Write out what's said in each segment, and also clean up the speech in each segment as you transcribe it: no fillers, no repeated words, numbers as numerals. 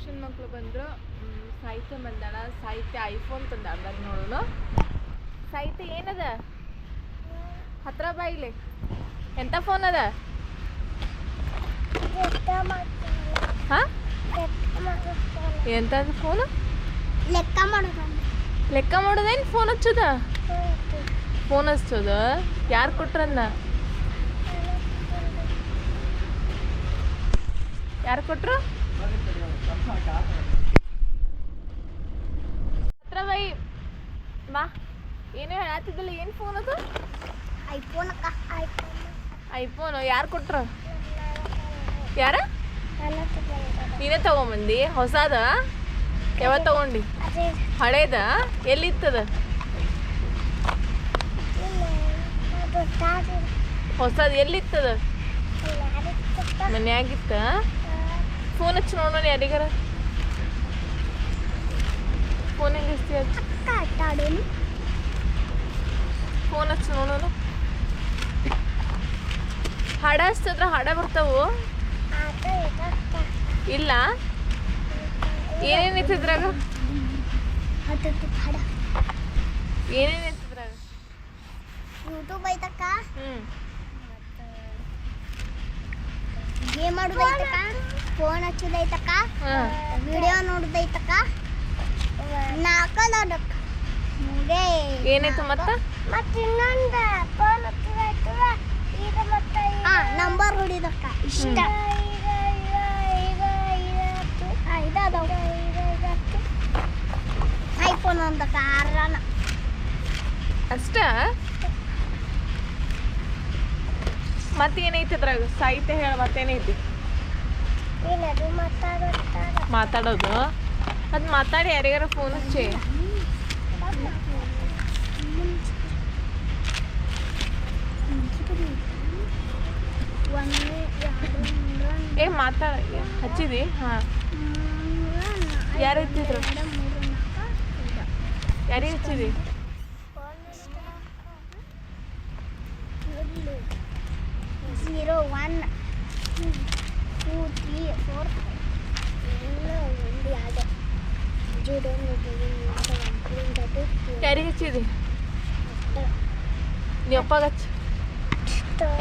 Tuition ಮಕ್ಕಳು ಬಂದರು. ಸಾಹಿತ್ಯ ಬಂದಾಳ. ಸಾಹಿತ್ಯ ಐಫೋನ್ ತಂದಾಳ ನೋಡೋಣ. ಸಾಹಿತ್ಯ ಏನದ ಹತ್ರ ಬಾಯಿಲೆ ಎಂಥ ಫೋನ್ ಅದ? ಹಾಂ ಎಂಥದ್ದು ಫೋನು? ಲೆಕ್ಕ ಮಾಡೋದೇನು ಫೋನ್ ಹಚ್ಚೋದ? ಫೋನ್ ಹಚ್ಚೋದ ಯಾರು ಕೊಟ್ರನ್ನ? ಯಾರು ಕೊಟ್ರು? ಹತ್ರ ಬೈ ಬಾ. ಏನೋ ಹೇಳತ್ತಿದ್ದಲ್ಲ, ಏನು ಫೋನ್ ಅದು? ಐಫೋನು ಯಾರು ಕೊಟ್ರು? ಯಾರ? ನೀನೇ ತಗೊಂಬಂದಿ? ಹೊಸದ? ಯಾವತ್ತು ತಗೊಂಡು? ಹಳೇದ? ಎಲ್ಲಿತ್ತದ? ಹೊಸದು ಎಲ್ಲಿತ್ತದ? ಮನ್ಯಾಗಿತ್ತ? ಫೋನ್ ಹಚ್ಚಿ ನೋಡೋಣ ಯಾರಿಗಾರ. ಫೋನ್ ಹೆಂಗೆ ಹಚ್ಚಿ ಫೋನ್ ಹಚ್ಚಿ ನೋಡೋಣ. ಹಾಡ ಹಚ್ಚಿದ್ರ ಹಾಡ ಬರ್ತಾವು ಇಲ್ಲ? ಏನೇನು ಇತ್ತಿದ್ರಾಗ? ಏನೇನು ಇತ್ತಿದ್ರಾಗ? ಯೂಟ್ಯೂಬ್ ಐತಕ್ಕ, ಹ್ಞೂ ಗೇಮ್ ಆಡೋದೈತಕ್ಕ, ಫೋನ್ ಹಚ್ಚೋದೈತಕ್ಕ, ವಿಡಿಯೋ ನೋಡೋದೈತಕ್ಕ, ನಾಲ್ಕದಕ್ಕ. ಏನಾಯ್ತು ಮತ್ತೆ? ಇನ್ನೊಂದು ಫೋನ್ ಹಚ್ಚೋದೈತಲ್ಲ, ಈಗ ಮತ್ತೆ ನಂಬರ್ ಹೊಡಿದಕ್ಕ. ಇಷ್ಟ ಐಫೋನ್ ಒಂದಕ್ಕ ಆರನ ಅಷ್ಟ. ಮತ್ತೇನೈತಿ ಅದ್ರಾಗ? ಸಾಹಿತ್ಯ ಹೇಳ, ಮತ್ತೇನೈತಿ? ಏನದು ಮಾತಾಡೋದು. ಅದು ಮಾತಾಡಿ ಯಾರಿಗಾರ ಫೋನ್ ಹಚ್ಚಿ. ಏ ಮಾತಾಡ ಹಚ್ಚಿದಿ? ಹಾಂ, ಯಾರು ಹಚ್ಚಿದ್ರು? ಯಾರಿಗೆ ಹಚ್ಚಿದಿ? 0 1 2 3 4 ಯಾರಿಗೆ ಹಚ್ಚಿದಿ? ನೀವು ಅಪ್ಪಗೆ ಹಚ್ಚಿ.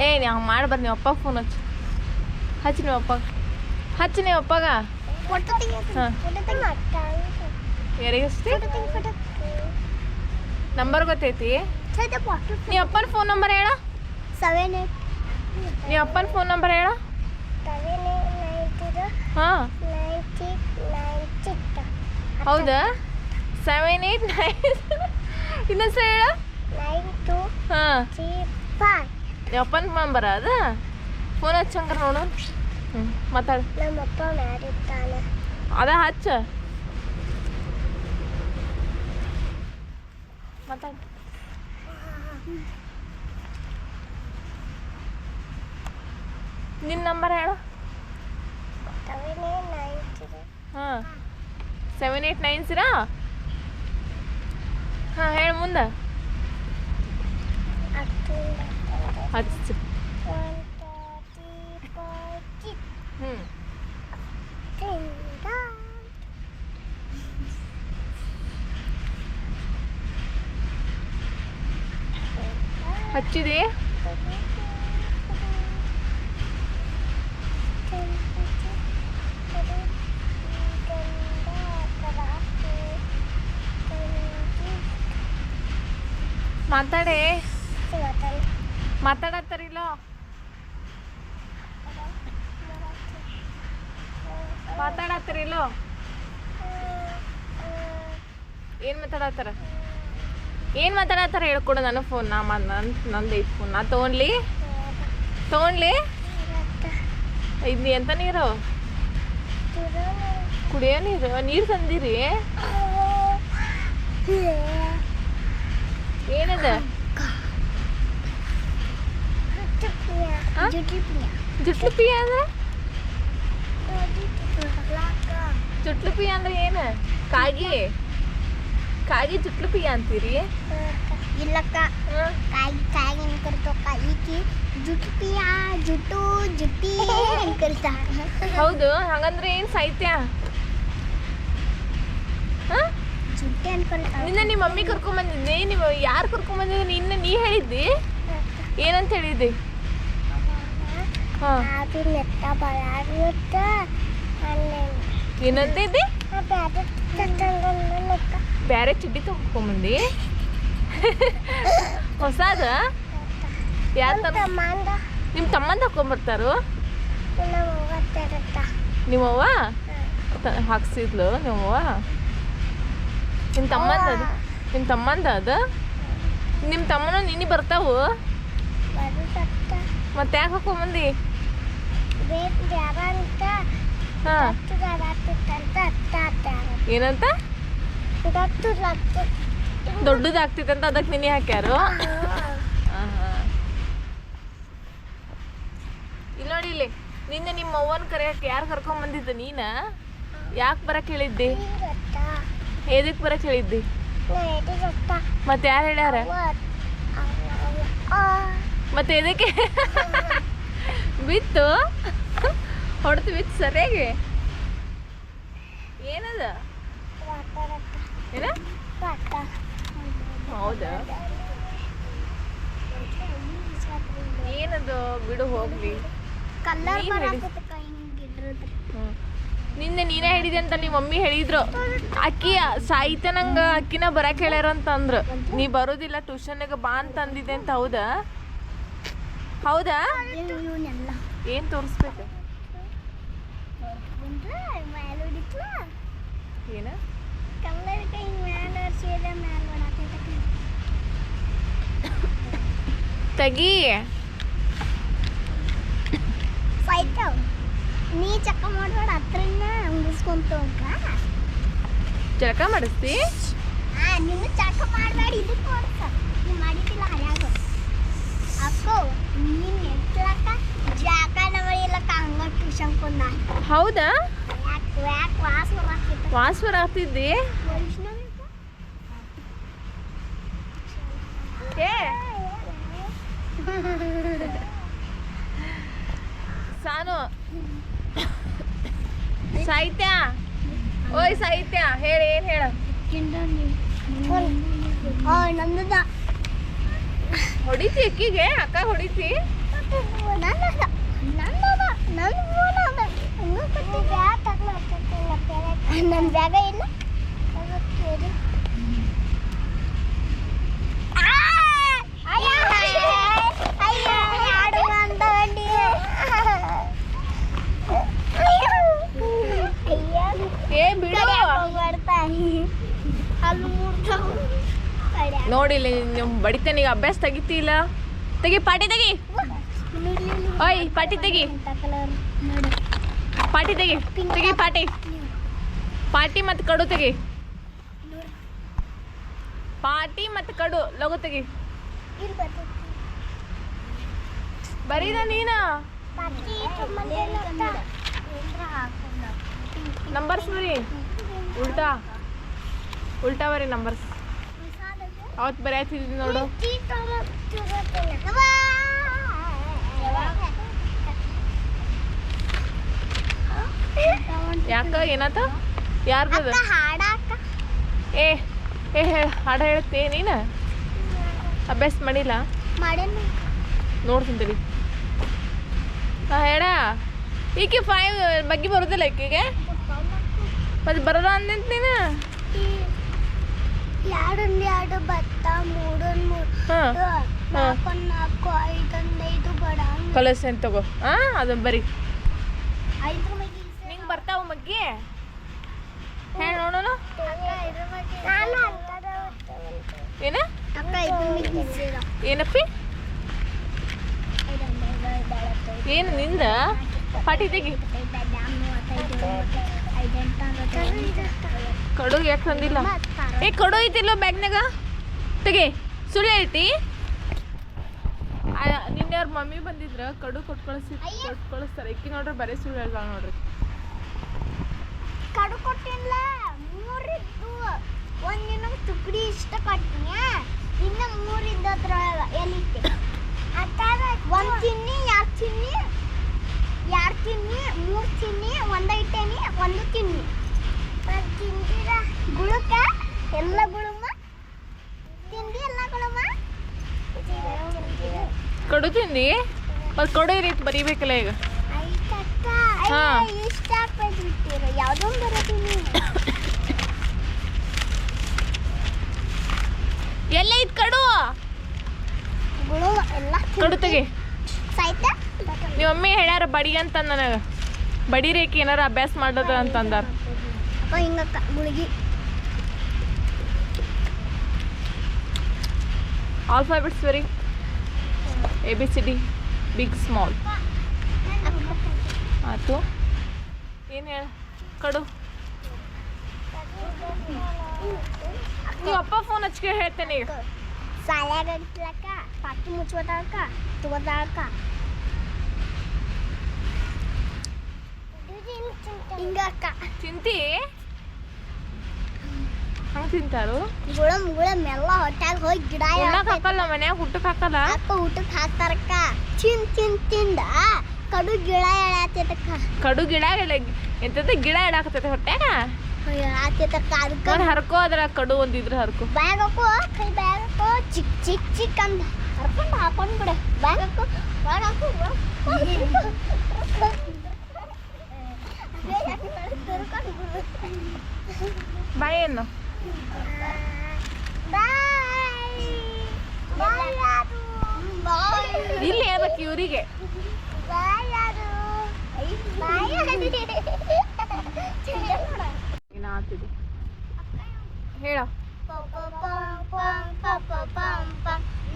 ಏ ನೀವು ಹಂಗೆ ಮಾಡ್ಬಾರ್ದು. ನೀವು ಅಪ್ಪಗೆ ಫೋನ್ ಹಚ್ಚಿ. ಹಚ್ಚಿ ನೀವು ಅಪ್ಪಗೆ. ಹಚ್ಚಿ ನೀವು ಅಪ್ಪಗ. ಹಾಂ, ಯಾರಿಗೆ ಹಚ್ತಿ? ನಂಬರ್ ಗೊತ್ತೈತಿ? ನೀವು ಅಪ್ಪನ ಫೋನ್ ನಂಬರ್ ಹೇಳ. 7 ನೀವು ಅಪ್ಪನ ಫೋನ್ ನಂಬರ್ ಹೇಳ. 8 ಹಾಂ, 9 6 ಹೌದಾ? 7 8 9 ಇನ್ನೊಂದು ಹೇಳ. 9 2 ಹಾಂ, 3 5. ನೀವು ಅಪ್ಪನ ನಂಬರ ಅದ? ಫೋನ್ ಹಚ್ಚಂಗಾರ ನೋಡು. ಹ್ಞೂ ಮಾತಾಡು. ನಮ್ಮಪ್ಪ ಮಾಡಿರ್ತಾನೆ. ಅದ ಹಚ್ಚ ಮಾತಾಡು. ನಿನ್ನ ನಂಬರ್ ಹೇಳು. 7 8 9 0. ಹಾಂ, 7 8 9 0. ಹಾಂ, ಹೇಳು ಮುಂದೆ. ಹಚ್ಚು. 1 2 3 4 ಹ್ಞೂ ಹಚ್ಚಿದಿ? ಮಾತಾಡೇ. ಮಾತಾಡತ್ತಾರಿಲ್ಲ? ಮಾತಾಡತ್ತಾರಿಲ್ಲೋ? ಏನು ಮಾತಾಡತ್ತಾರ? ಏನು ಮಾತಾಡತ್ತಾರ ಹೇಳ್ಕೊಡು. ನನಗೆ ಫೋನ್ ನಂದು ಐತೆ ಫೋನ್. ನಾ ತೊಗೊಂಡ್ಲಿ ಇದು ಎಂತ ನೀರು? ಕುಡಿಯೋ ನೀರು ತಂದಿರಿ? ಏನದ? ಜುಟ್ಲು ಪಿಯ ಅಂದ್ರೆ? ಜುಟ್ಲು ಪಿಯ ಅಂದ್ರೆ ಏನು? ಕಾಗಿ ಜುಟ್ಲು ಪಿಯ ಅಂತೀರಿ? ಇಲ್ಲಕ್ಕ, ಕಾಯಿ ಕರಿತಕ್ಕ. ಈಕಿ ಜುಟ್ಟು ಪಿಯ ಜುಟ್ಟು ಜುಟ್ಟಿ ಕರಿತ. ಹೌದು. ಹಂಗಂದ್ರೆ ಏನು ಸಾಹಿತ್ಯ? ಜುಟ್ಟಿ ಅನ್ಕೊಳ್ತಾವ ನಿನ್ನ ನಿಮ್ಮ ಮಮ್ಮಿ ಕರ್ಕೊಂಬಂದಿದ್ದೆ ನೀವು ಯಾರು ಕರ್ಕೊಂಬಂದಿದ್ದೆ ನಿನ್ನ ನೀ ಹೇಳಿದ್ದಿ ಏನಂತ ಹೇಳಿದ್ದಿ ಹಾಂ ಅದು ನೆತ್ತ ಬರಾಗುತ್ತ ಅಲ್ಲೇ ಏನಂತ ಇದ್ದಿ ಬ್ಯಾಡ ಲೆಕ್ಕ ಬೇರೆ ಚಡ್ಡಿ ತಗೊಂಬಂದಿ ಹೊಸದ ಯಾರು ತಮ್ಮಂದ ನಿಮ್ಮ ತಮ್ಮಂದ ಹಾಕೊಂಬರ್ತಾರೋ ನಾವು ಹೋಗ್ತಾರತ್ತ ನಿಮ್ಮವ್ವ ಹಾಕ್ಸಿದ್ಲು ನಿಮ್ಮವ್ವ ನಿಮ್ಮ ತಮ್ಮಂದ ಅದು ನಿಮ್ಮ ತಮ್ಮನ ನಿನ್ನೆ ಬರ್ತಾವು ಬರುತ್ತ ಮತ್ತೆ ಯಾಕೆ ಹಾಕೊಂಬಂದಿ ಬೇಕು ಯಾರ ಅಂತ ಹಾಂ ಅಂತ ಏನಂತ ಗೊತ್ತು ದೊಡ್ಡದಾಗ್ತಿತ್ತಂತ ಅದಕ್ಕೆ ನಿನ್ನೆ ಹಾಕ್ಯಾರು ಇಲ್ಲಿ ನೋಡಿ ಇಲ್ಲಿ ನಿನ್ನೆ ನಿಮ್ಮ ಅವ್ವನ ಕರೆಯಕ್ಕೆ ಯಾರು ಕರ್ಕೊಂಬಂದಿದ್ದ ನೀನ ಯಾಕೆ ಬರಕ್ಕೆ ಹೇಳಿದ್ದಿ ಎದಕ್ಕೆ ಬರಕ್ಕೆ ಹೇಳಿದ್ದಿ ಮತ್ತೆ ಯಾರು ಹೇಳ್ಯಾರ ಮತ್ತೆ ಎದಕ್ಕೆ ಬಿತ್ತು ಹೊಡೆದು ಬಿತ್ತು ಸರಿಯಾಗಿ ಏನದ ಏನ ಹೌದಾ ಏನದು ಬಿಡು ಹೋಗ್ಲಿ ಕಲರ್ ನೀನ್ ಹೇಳಿ. ನಿನ್ನೆ ನೀನೇ ಹೇಳಿದೆ ಅಂತ ನಿಮ್ಮ ಮಮ್ಮಿ ಹೇಳಿದ್ರು ಅಕ್ಕಿ ಸಾಹಿತ್ಯ ನಂಗೆ ಅಕ್ಕಿನ ಬರಕ್ಕೆ ಹೇಳ್ಯಾರ ಅಂತ ಅಂದ್ರು ನೀ ಬರೋದಿಲ್ಲ ಟ್ಯೂಷನ್ಗೆ ಬಾ ಅಂತ ಅಂದಿದ್ದೆ ಅಂತ ಹೌದಾ ಹೌದಾ ಏನು ತೋರಿಸ್ಬೇಕು ಏನ ಕಲರ್ ಕೈ ಮ್ಯಾಲ ಸೀದಾ ಮ್ಯಾಲ ಮಾಡಾಕೈತಿ ತಗಿ ಫೈಟ್ ನೀ ಚಕ್ಕ ಮಾಡ್ಬೇಡ ಹತ್ರನ ಮುಗಿಸ್ಕೊಂತ ಹೋಗ ಜಳಕ ಮಾಡಿಸ್ತಿ ನೀನು ಚಕ್ಕ ಮಾಡಬೇಡ ಇದಕ್ಕೆ ಮಾಡ್ಸ ನೀ ಮಾಡಿದ್ದಿಲ್ಲ ಹರ್ಯಾಗ ಅಕ್ಕೋ ನೀನು ಎತ್ತಲಕ್ಕ ಜಾಕನ ಮಾಡಿಲ್ಲಕ್ಕ ಹಂಗ ಟ್ಯೂಷನ್ ಕೊಂದ ಹೌದಾ ಯಾಕೆ ವಾಸ ಬರಾಕೈತಿ ವಾಸ್ವರ ಆಗ್ತಿದ್ದಿ ಏ ಸಾನು ಸಾಹಿತ್ಯ ಓಯ್ ಸಾಹಿತ್ಯ ಹೇಳಿ ಏನು ಹೇಳ ನಂದದ ಹೊಡಿತಿ ಅಕ್ಕಿಗೆ ಅಕ್ಕ ಹೊಡಿತಿ ನಂದದ ನಂದದ ನನ್ನ ಫೋನ್ ಅದ ಇನ್ನೂ ಕಟ್ಟಿ ಬ್ಯಾಗ್ ತಗೊಳ್ತೀನಿ ನನ್ನ ಬ್ಯಾಗ ಇಲ್ಲ ಏ ಬಿಡು ನೋಡಿಲ್ಲ ನೀವು ಬಡಿತೇನೆ ಈಗ ಅಭ್ಯಾಸ ತೆಗಿತಿಲ್ಲ ತೆಗಿ ಪಾಟಿ ತೆಗಿ ಓಯ್ ಪಾಟಿ ತೆಗಿ ಪಾಟಿ ತೆಗಿ ತೆಗಿ ಪಾಟಿ ಪಾಟಿ ಮತ್ತು ಕಡು ತೆಗಿ ಪಾಟಿ ಮತ್ತು ಕಡು ಲಘು ತೆಗಿ ಬರೀದ ನೀನ ನಂಬರ್ಸ್ ಬರೀ ಉಲ್ಟಾ ಉಲ್ಟಾ ಬರೀ ನಂಬರ್ಸ್ ಅವತ್ತು ಬರೆಯತ್ತಿದ್ವಿ ನೋಡು ಯಾಕ ಏನಾತ ಯಾರ್ದದ ಏ ಏ ಹಾಡು ಹೇಳ್ತಿ ನೀನು ಅಭ್ಯಾಸ ಮಾಡಿಲ್ಲ ನೋಡ್ತೀನಿ ಹಾಂ ಹೇಳ ಈಕೆ 5 ಬಗ್ಗೆ ಬರೋದಿಲ್ಲ ಈಕೆಗೆ ಮತ್ತೆ ಬರೋಲ್ಲ ಅಂದಂತ ನೀನು ಎರಡು ಭತ್ತ ಮೂರು ನಾಲ್ಕು ಐದು ಬಡ ಕಲಸ್ ಅಂತ ತಗೋ ಹಾಂ ಅದನ್ನ ಬರಿ 5 ನಿಂಗೆ ಬರ್ತಾವ ಮಗ್ಗಿ ಹೇಳಿ ನೋಡೋಣ ಏನ ಏನಪ್ಪಿ ಏನು ನಿಂದ ಪಾಟಿ ತೆಗಿ ಕಡು ಯಾಕೆ ತಂದಿಲ್ಲ ಏ ಕಡು ಐತಿಲ್ಲ ಬ್ಯಾಗ್ನಾಗ ತೆಗಿ ಸುಳ್ಳು ಹೇಳ್ತಿ ನಿನ್ನೆ ಅವ್ರ ಮಮ್ಮಿ ಬಂದಿದ್ರ ಕಡು ಕೊಟ್ಟು ಕಳಿಸ್ತಾರೆ ಇಕ್ಕಿ ನೋಡ್ರಿ ಬರೀ ಸುಳ್ಳು ಹೇಳ್ತಾಳ ನೋಡ್ರಿ ಕಡು ಕೊಟ್ಟಿಲ್ಲ 3 ಇದ್ದು ಒಂದಿನ ತುಕಡಿ ಇಷ್ಟ ಕೊಟ್ಟಿನಿ ಇನ್ನು 3 ಇದ್ದು ಅದ್ರೊಳಗೆ ಎಲ್ಲಿಟ್ಟೆ ಒಂದು ಚಿನ್ನಿ 2 ಚಿನ್ನಿ 2 ಚಿನ್ನಿ 3 ಚಿನ್ನಿ 1 ಇಟ್ಟೇನಿ 1 ಚಿನ್ನಿ ತಿಂದಿರ ಗುಳಕ ಎಲ್ಲ ಗುಳುಮ ತಿಂದಿ ಎಲ್ಲ ಗುಳುಮ ಕಡು ತಿಂದಿ ಮತ್ತು ಕಡು ಈ ರೀತಿ ಬರೀಬೇಕಲ್ಲ ಈಗ ಹಾ. ಇಷ್ಟ ಹಾಕ್ಬೇಕು ಬಿಟ್ಟಿರ ಯಾವುದೋ ಬರತೀನಿ ಎಲ್ಲ ಐತ್ ಕಡು ಗುಳುಮ ಎಲ್ಲ ಕಡು ತೆಗಿ ಸಾಯ್ತಾ ನಿಮ್ಮ ಮಮ್ಮಿ ಹೇಳ್ಯಾರ ಬಡಿ ಅಂತ ನನಗೆ ಬಡಿ ರೇಖೆ ಏನಾರ ಅಭ್ಯಾಸ ಮಾಡೋದು ಅಂತಂದಾರ ಅಪ್ಪ ಹಿಂಗಕ್ಕ ಗುಳಿಗಿ alphabets very ABCD big small ಆಯ್ತು ಏನು ಹೇಳ ಕಡು ನೀವು ಅಪ್ಪ ಫೋನ್ ಹಚ್ಕೆ ಹೇಳ್ತೇನೆ ಈಗ ಸಾಲ್ಯಾಗ ಇಟ್ಲಕ್ಕ ಪಾಕಿ ಮುಚ್ಕೋತಾಳಕ್ಕ ತಗೋತಾಳಕ್ಕ ಹಿಂಗಕ್ಕ ತಿಂತಿ ಹಂಗೆ ತಿಂತಾರು ಗುಳಮ್ ಎಲ್ಲ ಹೊಟ್ಯಾಗ ಹೋಗಿ ಗಿಡ ಉಣ್ಣಕ್ಕೆ ಹಾಕಲ್ಲ ಮನ್ಯಾಗ ಊಟಕ್ಕೆ ಹಾಕಲ್ಲ ಅಕ್ಕ ಊಟಕ್ಕೆ ಹಾಕ್ತಾರಕ್ಕ ತಿಂದ ಕಡು ಗಿಡ ಎಳಾತೈತಕ್ಕ ಕಡು ಗಿಡ ಎಂತದ ಗಿಡ ಇಡಾಕತ್ತೈತೆ ಹೊಟ್ಯಾಗ ಎಳಾತೈತಕ್ಕ ಅದಕ್ಕೆ ನಾನು ಹರ್ಕೋ ಅದ್ರ ಕಡು ಒಂದಿದ್ರೆ ಹರ್ಕೋ ಬ್ಯಾಗ್ ಹಾಕೋ ಕೈ ಬ್ಯಾಗ್ ಹಾಕೋ ಚಿಕ್ ಅಂದ ಹರ್ಕೊಂಡು ಹಾಕೊಂಡು ಬಿಡ ಬ್ಯಾಗ್ ಹಾಕೋ ಬ್ಯಾಗ್ ಹಾಕೋ ಬಾಯ್ ಏನು ಇಲ್ಲಿ ಹೇಳ್ಬೇಕು ಇವರಿಗೆ ಏನಾಗ್ತಿದೆ ಹೇಳ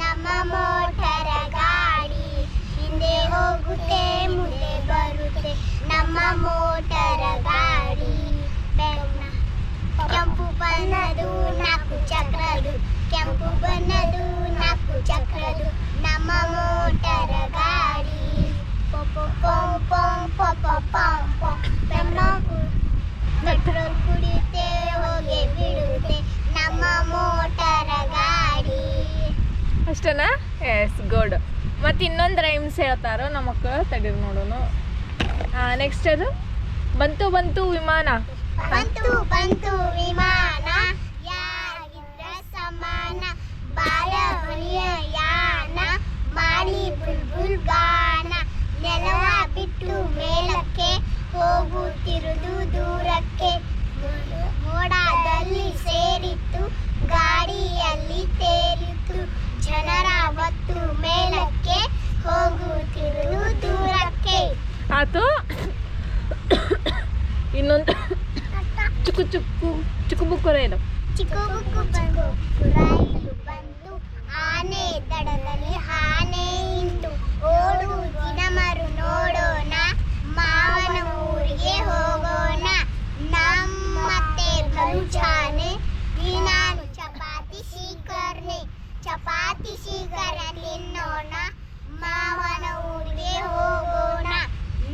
ನಮ್ಮ ಮೋಟರ ಗಾಡಿ ಹಿಂದೆ ಹೋಗುತ್ತೆ ಮುಂದೆ ಬರುತ್ತೆ ನಮ್ಮ ಮೋಟರ ಗಾಡಿ ಕೆಂಪು ಬಣ್ಣದು 4 ಚಕ್ರದು ಕೆಂಪು ಬಣ್ಣದು 4 ಚಕ್ರದು ನಮ್ಮ ಮೋಟರ ಗಾಡಿ ಪೆಟ್ರೋಲ್ ಕುಡಿಯುತ್ತೆ ಹೋಗಿ ಬಿಡುತ್ತೆ ನಮ್ಮ ಮೋಟರ ಗಾಡಿ ಅಷ್ಟೇನಾ ಎಸ್ ಗುಡ್ ಮತ್ತು ಇನ್ನೊಂದು ರೈಮ್ಸ್ ಹೇಳ್ತಾರೋ ನಮಕ್ಕ ತಡೀರಿ ನೋಡೋಣ ನೆಕ್ಸ್ಟ್ ಅದು ಬಂತು ವಿಮಾನ ಬಂತು ವಿಮಾನ ಯಾರಿದ್ರ ಸಮಾನ ಬಾಳ ಹೊಳೆಯ ಯಾನ ಮಾಡಿ ಬುಲ್ಬುಲ್ ಗಾನ ನೆಲವ ಬಿಟ್ಟು ಮೇಲಕ್ಕೆ ಹೋಗುತ್ತಿರುವುದು ದೂರಕ್ಕೆ ಮೋಡದಲ್ಲಿ ಸೇರಿತ್ತು ಗಾಡಿಯಲ್ಲಿ ತೇರಿತ್ತು ಜನರ ಹೊತ್ತು ಮೇಲಕ್ಕೆ ಹೋಗುತ್ತಿರುವುದು ದೂರಕ್ಕೆ ಆತು ಇನ್ನೊಂದು ಚಿಕ್ಕು ಬುಕ್ಕು ರೈಲು ಚಿಕ್ಕ ಬುಕ್ಕು ಬಂದು ರೈಲು ಬಂತು ಆನೆ ದಡದಲ್ಲಿ ಆನೆ ಇಂತು ಓಡು ದಿನಮರು ನೋಡೋಣ ಮಾವನ ಊರಿಗೆ ಹೋಗೋಣ ನಮ್ಮತ್ತೆ ಬಲುಚಾನೆ ನಾನು ಚಪಾತಿ ಶೀಕರ ತಿನ್ನೋಣ ಮಾವನ ಊರಿಗೆ ಹೋಗೋಣ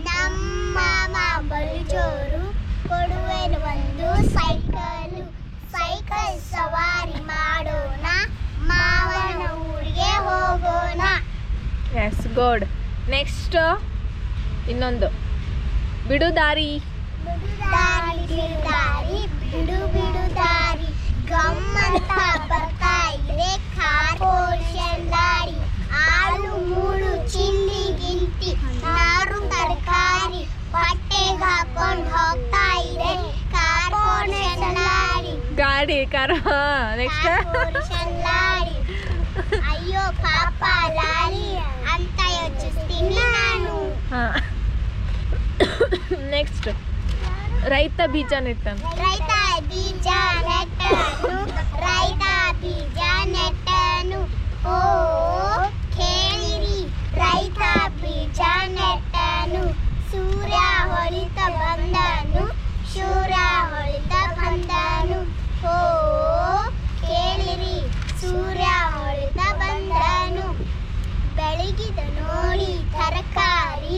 ನಮ್ಮ ಮಾವ ಬಲು ಜೋರು ಕೊಡುವೆನು ಒಂದು ಸೈಕಲ್ ಸವಾರಿ ಮಾಡೋಣ ಮಾವನ ಊರಿಗೆ ಹೋಗೋಣ ಎಸ್ ಗುಡ್ ನೆಕ್ಸ್ಟ್ ಇನ್ನೊಂದು ಬಿಡು ದಾರಿ ಬಿಡು ದಾರಿ ಗಮ್ಮಂತ ಬರ್ತಾ ಇದೆ ಕಾರ್ಪೊರೇಷನ್ ದಾರಿ ಆಳು ಮೂಳು ಚಿಲ್ಲಿ ಗಿಂತಿ ನಾರು ತರಕಾರಿ ಬಟ್ಟೆಗೆ ಹಾಕೊಂಡು ಹೋಗ್ತಾ ಇದೆ ಕಾರ್ಪೊರೇಷನ್ ಗಾಡಿ ಕಾರ ನೆಕ್ಸ್ಟ್ ಕಾರ್ಪೊರೇಷನ್ ಲಾರಿ ಅಯ್ಯೋ ಪಾಪ ಲಾರಿ ಅಂತ ಯೋಚಿಸ್ತೀನಿ ನಾನು ಹಾಂ ನೆಕ್ಸ್ಟ್ ರೈತ ಬೀಜ ನೆಟ್ಟನು ರೈತ ಬೀಜ ನೆಟ್ಟನು ಓ ಕೇಳಿರಿ ರೈತ ಬೀಜ ನೆಟ್ಟನು ಸೂರ್ಯ ಹೊಳಿತ ಬಂದನು ಓ ಕೇಳಿರಿ ಸೂರ್ಯ ಹೊಳಿತ ಬಂದನು ಬೆಳಗಿದ ನೋಡಿ ತರಕಾರಿ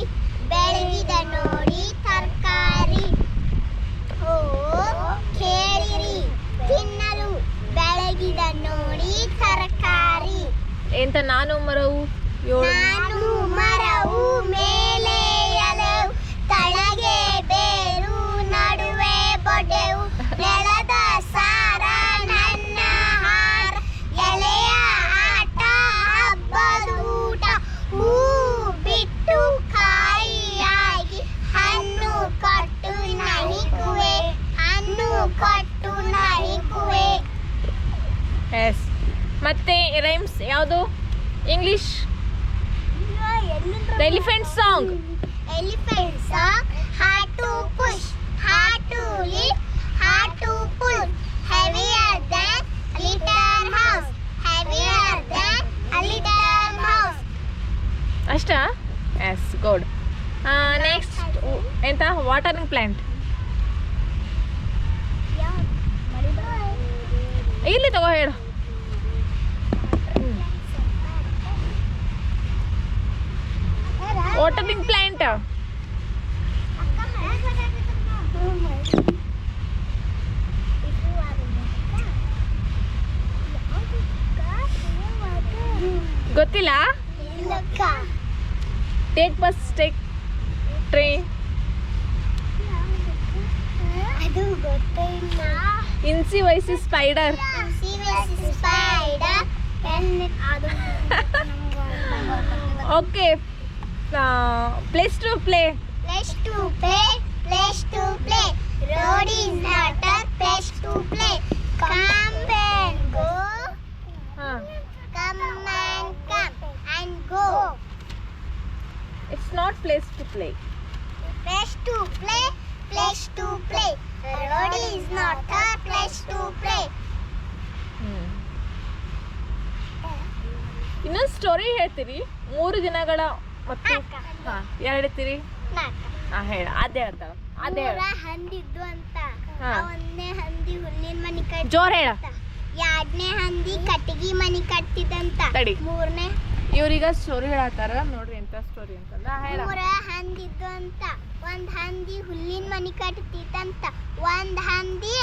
ಓ ಕೇಳಿರಿ ತಿನ್ನಲು ಬೆಳಗಿದ ನೋಡಿ ತರಕಾರಿ ಎಂತ ನಾನು ಮರವು ಏಳು ನಾನು ಮರವು ಮೇಲೆ ಎಲೆವು ತಳಗೆ ಬೇರು ನಡುವೆ ಬೊಡೆವು ನೆಲದ ಸಾರ ನನ್ನ ಎಸ್ ಮತ್ತೆ ರೈಮ್ಸ್ ಯಾವುದು English the elephant song Elephant song, hard to push, hard to lift, hard to pull, heavier than a little house, heavier than a little house. ಅಷ್ಟಾ ಎಸ್ ಗುಡ್ ನೆಕ್ಸ್ಟ್ ಎಂತ ವಾಟರಿಂಗ್ ಪ್ಲಾಂಟ್ ಇಲ್ಲಿ ತಗೋ ಹೇಳು watering plant ಗೊತ್ತಿಲ್ಲ take bus take train ಅದು ಗೊತ್ತಿಲ್ಲ incy wincy spider spider okay place to play Place to play, place to play. Road is not a place to play. Come and go, ಹಾಂ come and come and go. It's not place to play Place to play, place to play. Road is not a place to play. ಇನ್ನೊಂದು story ಹೇಳ್ತೀರಿ 3 ದಿನಗಳ ಮತ್ತು ಹಾಂ ಎರಡು ಹೇಳ್ತೀರಿ ಹಾಂ ಹೇಳ ಅದೇ ಹೇಳ್ತಾಳ ಅದೇ ಹೇಳ ಹಂದಿದ್ದು ಅಂತ ಹಾ. ಒಂದನೇ ಹಂದಿ ಹುಲ್ಲಿನ ಮನಿ ಕಟ್ಟಿ ಜೋರ್ ಹೇಳ ಎರಡನೇ ಹಂದಿ ಕಟ್ಟಿಗೆ ಮನಿ ಕಟ್ಟಿದಂತ ತಡಿ. ಮೂರನೇ ಇವ್ರೀಗ ಸ್ಟೋರಿ ಹೇಳತ್ತಾರ ನೋಡ್ರಿ ಎಂತ ಸ್ಟೋರಿ ಅಂತಂದ ಹೇಳ ಮೂರ ಹಂದಿದ್ದು ಅಂತ ಒಂದ್ ಹಂದಿ ಹುಲ್ಲಿನ ಮನಿ ಕಟ್ತಿತ್ತಂತ ಒಂದ್ ಹಂದಿ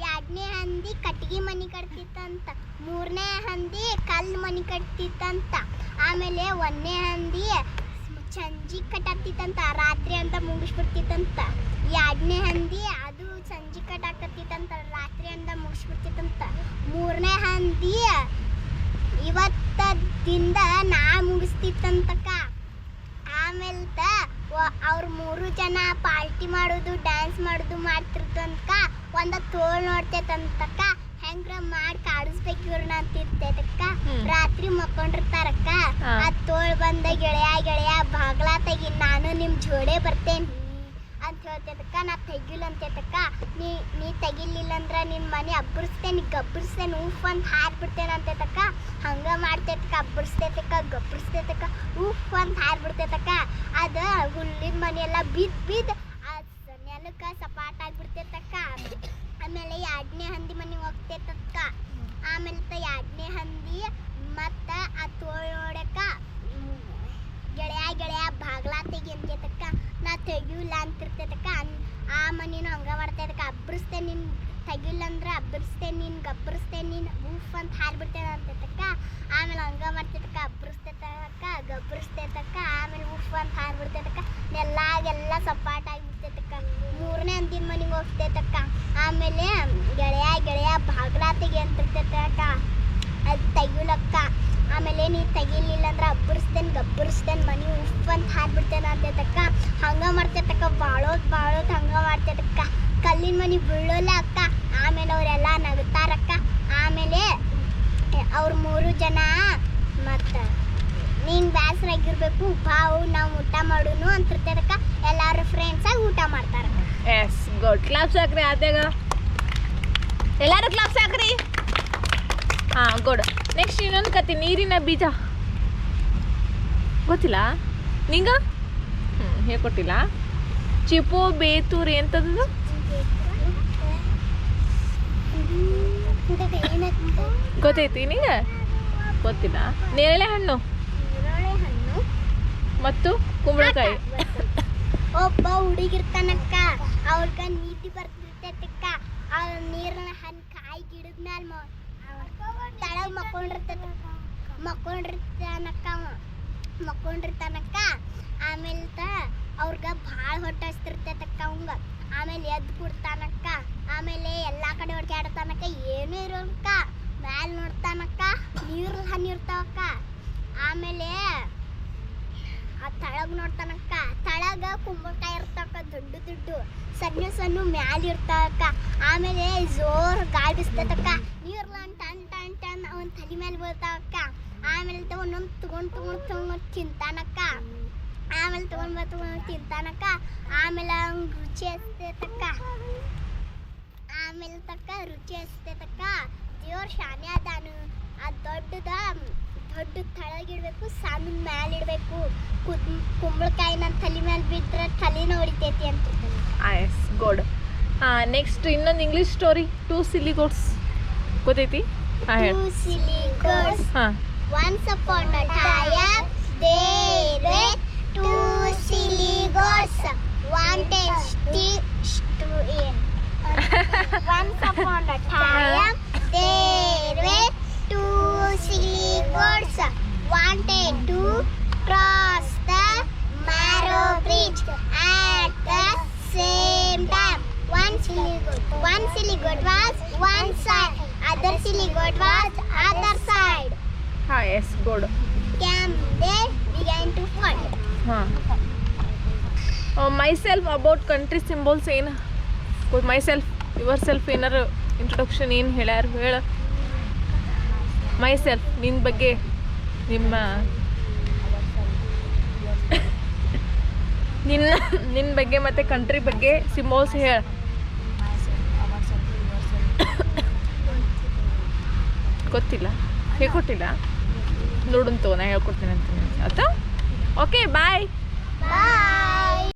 ಎರಡನೇ ಹಂದಿ ಕಟ್ಟಿಗೆ ಮನಿ ಕಟ್ತಿತ್ತಂತ ಮೂರನೇ ಹಂದಿ ಕಲ್ಲು ಮನಿ ಕಟ್ತಿತ್ತಂತ ಆಮೇಲೆ ಒಂದನೇ ಹಂದಿ ಸಂಜೆ ಕಟ್ಟಾಕ್ತಿತ್ತಂತ ರಾತ್ರಿ ಅಂತ ಮುಗಿಸ್ಬಿಡ್ತಿತ್ತಂತ ಎರಡನೇ ಹಂದಿ ಅದು ಸಂಜೆ ಕಟ್ಟಾಕತ್ತಿತ್ತಂತ ರಾತ್ರಿ ಅಂತ ಮುಗಿಸ್ಬಿಡ್ತಿತ್ತಂತ ಮೂರನೇ ಹಂದಿ ಇವತ್ತದಿಂದ ನಾ ಮುಗಿಸ್ತಿತ್ತಂತಕ್ಕ ಆಮೇಲೆ ಅವ್ರು 3 ಜನ ಪಾರ್ಟಿ ಮಾಡೋದು ಡ್ಯಾನ್ಸ್ ಮಾಡೋದು ಮಾಡ್ತಿರ್ತಂತ ಒಂದ ತೋಳ್ ನೋಡ್ತೈತಂತಕ್ಕ ಹೆಂಗ್ರ ಮಾಡಿ ಕಾಡಿಸ್ಬೇಕು ಇವ್ರನ್ನ ಅಂತಿರ್ತೈತಕ್ಕ ರಾತ್ರಿ ಮಕ್ಕೊಂಡಿರ್ತಾರಕ್ಕ ಹಾ. ಆ ತೋಳ್ ಬಂದ ಗೆಳೆಯ ಬಾಗ್ಲ ತೆಗಿ ನಾನು ನಿಮ್ ಜೋಡೆ ಬರ್ತೇನೆ ಅಂತ ಹೇಳ್ತೈತಕ್ಕ ನಾ ತೆಗಿಲ್ಲ ಅಂತೈತಕ್ಕ ನೀ ತೆಗಿಲಿಲ್ಲ ಅಂದ್ರ ನಿನ್ ಮನೆ ಅಬ್ಬರಿಸ್ತೇನೆ ಗಬ್ಬರಿಸ್ತೇನೆ ಉಫ್ ಅಂತ ಹಾರ್ಬಿಡ್ತೇನೆ ಅಂತೈತಕ್ಕ ಹಂಗ ಮಾಡ್ತೈತಕ್ಕ ಅಬ್ಬರಿಸ್ತೈತಕ್ಕ ಗಬ್ಬರಿಸ್ತೈತಕ್ಕ ಉಫ್ ಅಂತ ಹಾರ್ಬಿಡ್ತೈತಕ್ಕ ಅದ ಹುಲ್ಲಿನ ಮನೆ ಎಲ್ಲ ಬಿದ್ದ ಆ ನೆಲಕ್ಕ ಸಪಾಟ ಆಗ್ಬಿಡ್ತೈತಕ್ಕ ಆಮೇಲೆ ಎರಡನೇ ಹಂದಿ ಮನೆಗೆ ಹೋಗ್ತೈತಕ್ಕ ಆಮೇಲೆ ಎರಡನೇ ಹಂದಿ ಮತ್ತ ಆ ತೋಳ್ ನೋಡಕ್ಕ ಗೆಳೆಯ ಬಾಗ್ಲಾ ತೆಗಿ ಅಂತೈತಕ್ಕ ನಾ ತೆಗಿಲ್ಲ ಅಂತಿರ್ತೈತಕ್ಕ ಆ ಮನಿನೂ ಹಂಗ ಮಾಡ್ತೈತಕ್ಕ ಅಬ್ಬರಿಸ್ತೇನೆ ನಿನ್ ತೆಗಿಲ್ಲ ಅಂದ್ರೆ ಅಬ್ಬರಿಸ್ತೇನೆ ನೀನು ಗಬ್ಬರಿಸ್ತೇನೆ ನೀನು ಉಫ್ ಅಂತ ಹಾರ್ಬಿಡ್ತೇನೆ ಅಂತೈತಕ್ಕ ಆಮೇಲೆ ಹಂಗ ಮಾಡ್ತೈತಕ್ಕ ಅಬ್ಬರಿಸ್ತೈತಕ್ಕ ಗಬ್ಬರಿಸ್ತೈತಕ್ಕ ಆಮೇಲೆ ಉಫ್ ಅಂತ ಹಾರ್ಬಿಡ್ತೈತಕ್ಕ ನೆಲ್ಲಾಗೆಲ್ಲ ಸಪಾಟ ಆಗಿಬಿಡ್ತೈತಕ್ಕ ಮೂರನೇ ಹಂದಿನ ಮನೆಗೆ ಹೋಗ್ತೈತಕ್ಕ ಆಮೇಲೆ ಗೆಳೆಯ ಬಾಗ್ಲಾ ತೆಗಿ ಅಂತಿರ್ತೈತಕ್ಕ ಅದು ತೆಗಿಲಕ್ಕ ಆಮೇಲೆ ನೀ ತೆಗಿಲಿಲ್ಲ ಅಂದ್ರೆ ಅಬ್ಬರಿಸ್ತೇನೆ ಗಬ್ಬರಿಸ್ತೇನೆ ಮನೆ ಉಫ್ ಅಂತ ಹಾರ್ಬಿಡ್ತೇನೆ ಅಂತೈತಕ್ಕ ಹಂಗ ಮಾಡ್ತೈತಕ್ಕ ಬಾಳೋತ್ ಹಂಗ ಮಾಡ್ತೈತಕ್ಕ ಕಲ್ಲಿನ ಮನೆ ಬೀಳೋಲ್ಲ ಅಕ್ಕ ಆಮೇಲೆ ಅವರೆಲ್ಲ ನಗ್ತಾರಕ್ಕ ಆಮೇಲೆ ಅವ್ರು 3 ಜನ ಮತ್ತು ನೀನು ಬೇಸರಾಗಿರ್ಬೇಕು ಬಾವು ನಾವು ಊಟ ಮಾಡೋನು ಅಂತಿರ್ತೈತಕ್ಕ ಎಲ್ಲಾರು ಫ್ರೆಂಡ್ಸಾಗಿ ಊಟ ಮಾಡ್ತಾರಕ್ಕ ಎಸ್ ಗುಡ್ ಕ್ಲಾಪ್ಸ್ ಹಾಕ್ರಿ ಅದ್ಯಾಗ ಎಲ್ಲರೂ ಕ್ಲಾಪ್ಸ್ ಹಾಕ್ರಿ ಹಾಂ ಗುಡ್ ನೆಕ್ಸ್ಟ್ ಇನ್ನೊಂದು ಕತೆ ನೀರಿನ ಬೀಜ ಗೊತ್ತಿಲ್ಲ ನಿಂಗ ಹೇಳ್ಕೊಟ್ಟಿಲ್ಲ ಚಿಪು ಬೇತೂರಿ ಎಂತದ್ದು ಗೊತ್ತೈತಿ ನಿಂಗ ಗೊತ್ತಿಲ್ಲ ನೇರಳೆ ಹಣ್ಣು ಮತ್ತು ಕುಂಬಳಕಾಯಿ ಒಬ್ಬ ಹುಡುಗಿರ್ತಾನಕ್ಕ ಅವ್ರಗ ನೀತಿ ಬರ್ತಿರ್ತೈತಕ್ಕ ಅವ್ರ ನೀರಿನ ಹಣ್ಣು ಕಾಯಿ ಗಿಡದ ಮ್ಯಾಲ ತಳಗ ಮಕ್ಕೊಂಡಿರ್ತಾನಕ್ಕ ಆಮೇಲೆ ಅವ್ರಗ ಭಾಳ ಹೊಟ್ಟೆ ಹಸ್ತಿರ್ತೈತಕ್ಕ ಅವಂಗ ಆಮೇಲೆ ಎದ್ದು ಬಿಡ್ತಾನಕ್ಕ ಆಮೇಲೆ ಎಲ್ಲಾ ಕಡೆ ಹೊಡ್ಕಾಡ್ತಾನಕ್ಕ ಏನೂ ಇರೋಕ್ಕ ಮ್ಯಾಲ ನೋಡ್ತಾನಕ್ಕ ನೀರು ಹಣ್ಣು ಇರ್ತಾವಕ್ಕ ಆಮೇಲೆ ಆ ತಳಗ ನೋಡ್ತಾನಕ್ಕ ತಳಗ ಕುಂಬಳಕಾಯಿ ಇರ್ತಾವಕ್ಕ ದೊಡ್ಡ ಸಣ್ಣ ಮ್ಯಾಲ ಇರ್ತಾವಕ್ಕ ಆಮೇಲೆ ಜೋರ್ ಗಾಳಿ ಬಿಸ್ತೈತಕ್ಕ ನೀರ್ಲ ಟನ್ ಟನ್ ಟನ್ ಅವನ್ ತಲೆ ಮೇಲೆ ಬೀಳ್ತಾವಕ್ಕ. ಆಮೇಲೆ ತಗೊಂಡ್ ತಿಂತಾನಕ್ಕ. ಆಮೇಲೆ ತಗೊಂಡ್ ತಿಂತಾನಕ್ಕ. ಆಮೇಲೆ ಅವ್ನ್ ರುಚಿ ಹಚ್ತೈತಕ್ಕ. ಆಮೇಲೆ ರುಚಿ ಹಚ್ತೈತಕ್ಕ. ದೇವ್ರ ಶಾನೆ ಅದಾನು. ಅದು ದೊಡ್ಡ ತಳಗಿಡ್ಬೇಕು, ಸಣ್ಣ ಮ್ಯಾಲ ಇಡ್ಬೇಕು. ಕುಂಬಳಕಾಯಿ ನನ್ನ ತಲೆ ಮೇಲೆ ಬಿದ್ರೆ ತಲೆನ ಹೊಡಿತೈತಿ ಅಂತ. S good. ನೆಕ್ಸ್ಟ್ ಇನ್ನೊಂದು ಇಂಗ್ಲೀಷ್ ಸ್ಟೋರಿ, 2 silly goats. ಗೊತ್ತೈತಿ? ಹಾಂ ಹೇಳಿ. 2 silly goats. ಹಾಂ. Once upon a time, there were 2 silly goats. Wanted Once upon a time, there were 2 silly goats. Wanted to cross the narrow bridge at the same time. One silly goat was one side. Other silly goat was other side. ಹಾಂ yes good. They began to fight. ಹಾಂ. Myself about country symbols ಏನು myself your self ಏನಾರು introduction ಏನು ಹೇಳ್ಯಾರ ಹೇಳ. Myself ನಿನ್ನ ಬಗ್ಗೆ, ನಿನ್ನ ಬಗ್ಗೆ ಮತ್ತು ಕಂಟ್ರಿ ಬಗ್ಗೆ ಸಿಂಬಲ್ಸ್ ಹೇಳ. ಗೊತ್ತಿಲ್ಲ, ಹೇಳ್ಕೊಟ್ಟಿಲ್ಲ? ನೋಡುಂತು ನಾ ಹೇಳ್ಕೊಡ್ತೀನಿ ಅಂತ ಆಯ್ತಾ? Okay bye. Bye.